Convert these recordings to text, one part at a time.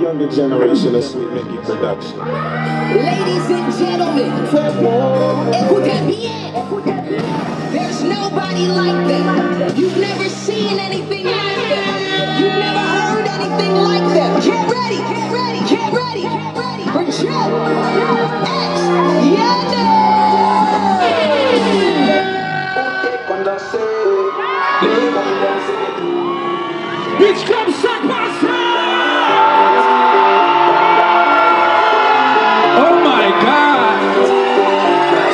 younger generation of Sweet Mickey production. Ladies and gentlemen, écoutez bien. There's nobody like them. You've never seen anything like them. You've never heard anything like them. Get ready, get ready, get ready, get ready for Joe X Yandel. Bitch, come suck my Oh my God.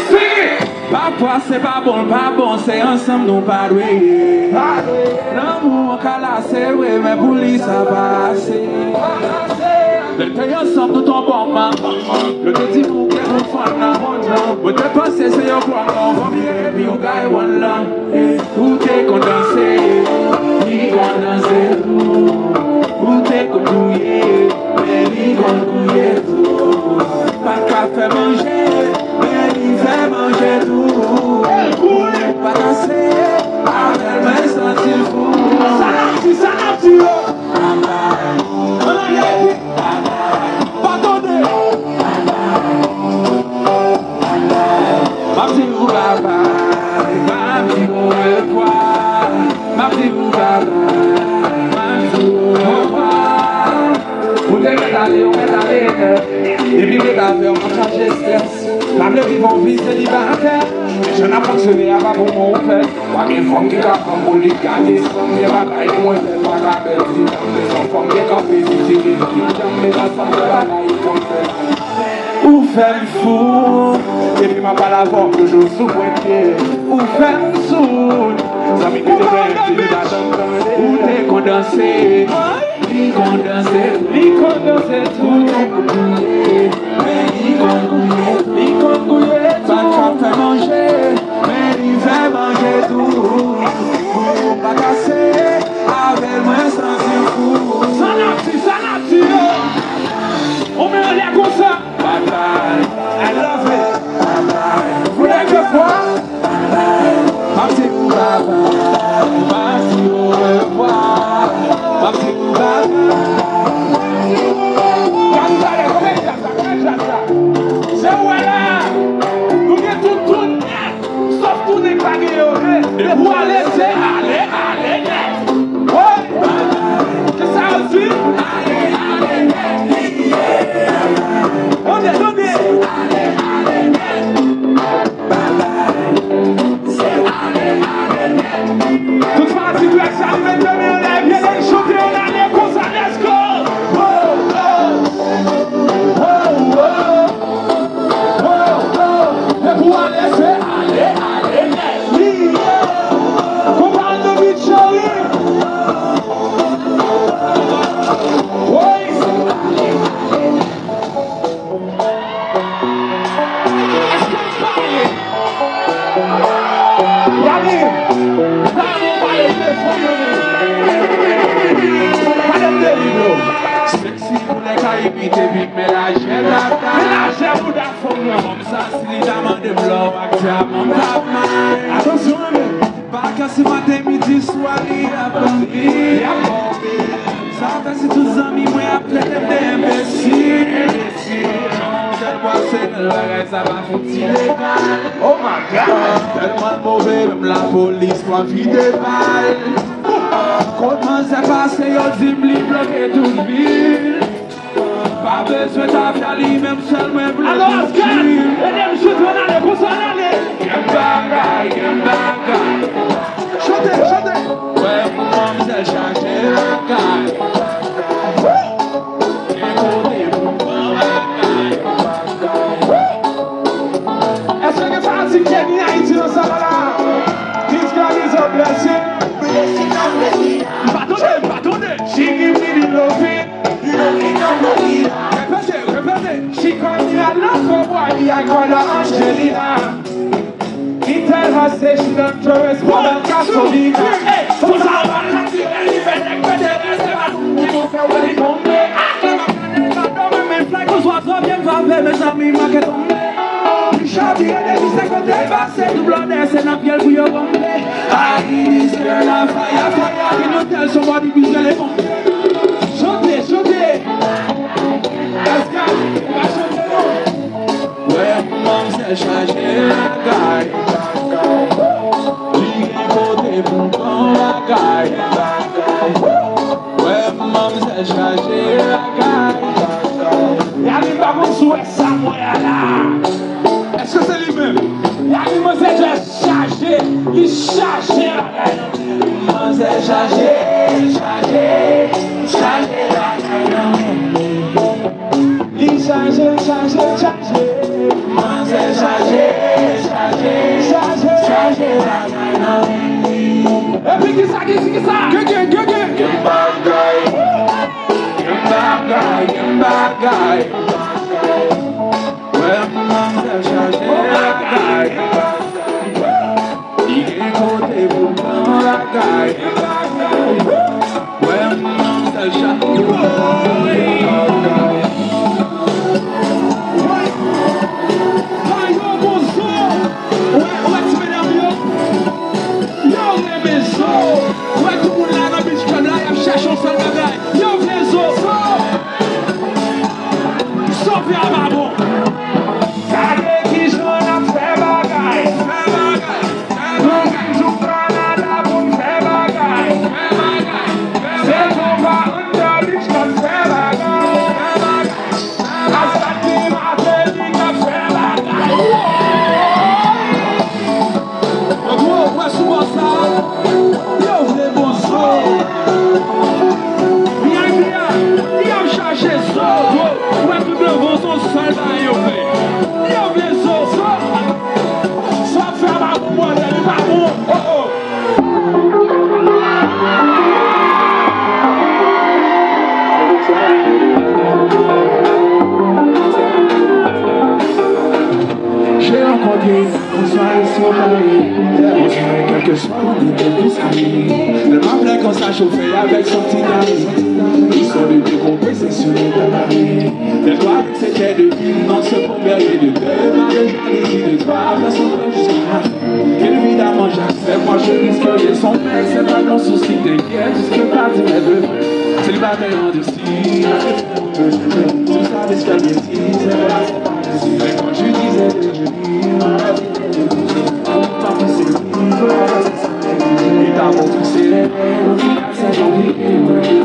Sing it. Parfois c'est pas bon, c'est ensemble nous pas doué. L'amour calassé, oui, mais pour lui ça passe. T'es ensemble nous tombons maman. Je te dis pour que nous fassions. Vous te pensez c'est un point on vient puis on gagne one long. Tout est condensé, ni condensé tout. Tout est couillé, mais ni couillé tout. Pas qu'à faire manger, mais il fait manger tout. Pas casser, avec mes sentiments fous. Ça n'a plus, et puis les gars, on va changer stress. La vie vivant vie célibataire. Je n'ai pas fonctionné à pas pour mon fait. Pas bien femme qui a comme pour les gagner. Mais ma taille, moi, c'est pas la belle. Si les enfants qui ont fait si c'est qui mais la femme de la taille, qu'on fait. Ou fait fou. Et puis ma pas la voix que je sous pointier. Ou fait sous. Ça m'est ou t'es condensé. Li condensé tout est couillé. Li couillé tout. Pas fait manger, mais il fait manger tout. Pas casser, avec moi sans fou. Ça n'a plus, on met un lait comme ça. I love it. Vous voulez que je vois? Merci pour merci au revoir. Merci pour c'est où elle est? Nous avons tout net, sauf tout n'est pas guéri. Et pour aller, c'est aller net. Ouais, qu'est-ce que ça veut dire? Aller net. On est donné. Aller net. C'est aller net. Toute façon, si tu es salvé, on est bien chanter, on a les causes à l'esco. Attention, pas qu'à ce matin, midi, soir, ça fait si tous les amis, moi, après, t'es imbécile. Ça va foutre oh my God, tellement mauvais, même la police va vider balles. Comment c'est passé, y'a dit bloqué toute ville. Pas besoin d'affaire, même seul, même bloqué. Alors, Oscar, et je dois aller pour s'en aller. Gambaga. Chantez. Ouais, maman, c'est changer la caille. Est-ce que ça a dit qu'il y a une Haïti dans ça là? This God is a blessing. Pardonnez. She give me the loving. Répétez. She call me a local boy, I call her Angelina. He tell her say she don't trust more than gasoline. Hey, faut savoir la tirer, il fait des coups de reste, il faut faire what he tombe. Même fly qu'on soit trop bien gravé, mes amis m'a qu'à tomber. Charlie et des bisques côté passé, double c'est la pielle pour y tomber. I need this girl on fire, fire. Can you tell somebody who's gonna bomber? Chantez. c'est changer la gaille. Lui côté pour prendre la gaille. Ouais, maman, c'est changer la gaille. Y'a des babous sous ça, moi là. Est-ce que c'est lui-même? Y'a des mots, c'est déjà chargé. Il charge la gaille. Maman, c'est chargé la gaille. Il charge. Maman, c'est chargé la gaille. Et puis qui ça? Get back guy. Ouais, maman, c'est chargé la gaille. Il est côté pour prendre la gaille. Ouais, maman, c'est chargé la gaille. Elle m'appelait quand ça chauffait avec son petit ami. Ils sont les décompressés sur les barrières. Elle croit que c'était de une dans ce pompier de deux dans le jardin de trois vers son père jusqu'à la fin. Évidemment j'accepte, moi je risque de son mec. C'est pas mon souci, t'inquiète, jusque pas du maître. Célibataire en durci. Tu savais ce qu'elle me disait. Mais quand je disais de venir, et t'as montré ses rêves, au final c'est compliqué.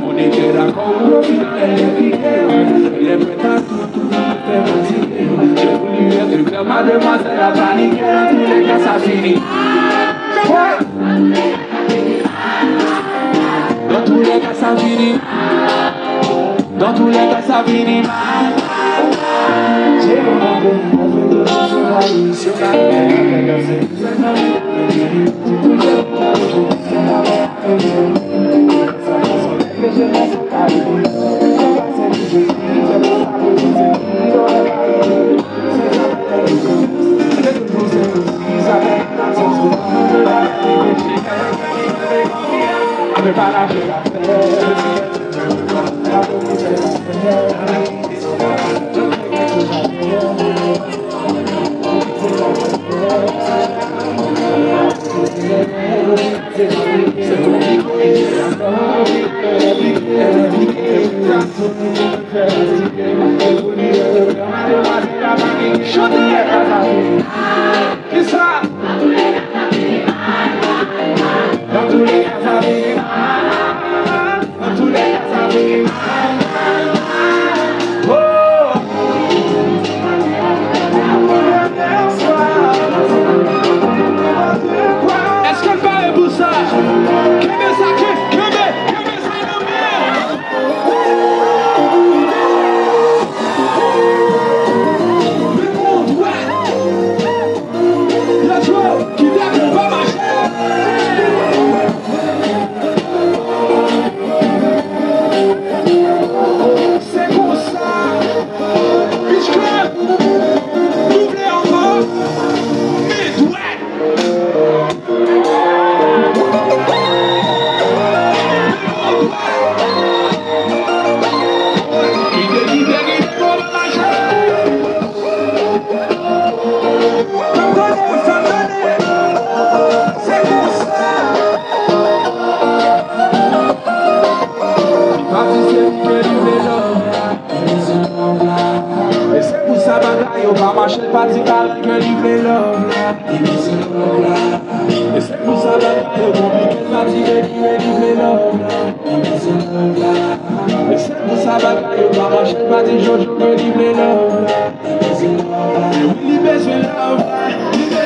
On était d'accord, au final elle est piquée. Il est prêt à tout faire fatiguer. J'ai voulu être clair, ma demoiselle a paniqué. Dans tous les cas ça finit. Dans tous les cas ça finit. Dans tous les cas ça finit mal. J'ai demandé de sur la vie, sur la mer. Est-ce qu'elle parle pour ça? c'est pour ça que je compliqué de m'attirer, qui me livre love. Et c'est pour ça que je dois marcher, pas dire je me livre love. Oui, besoin de love.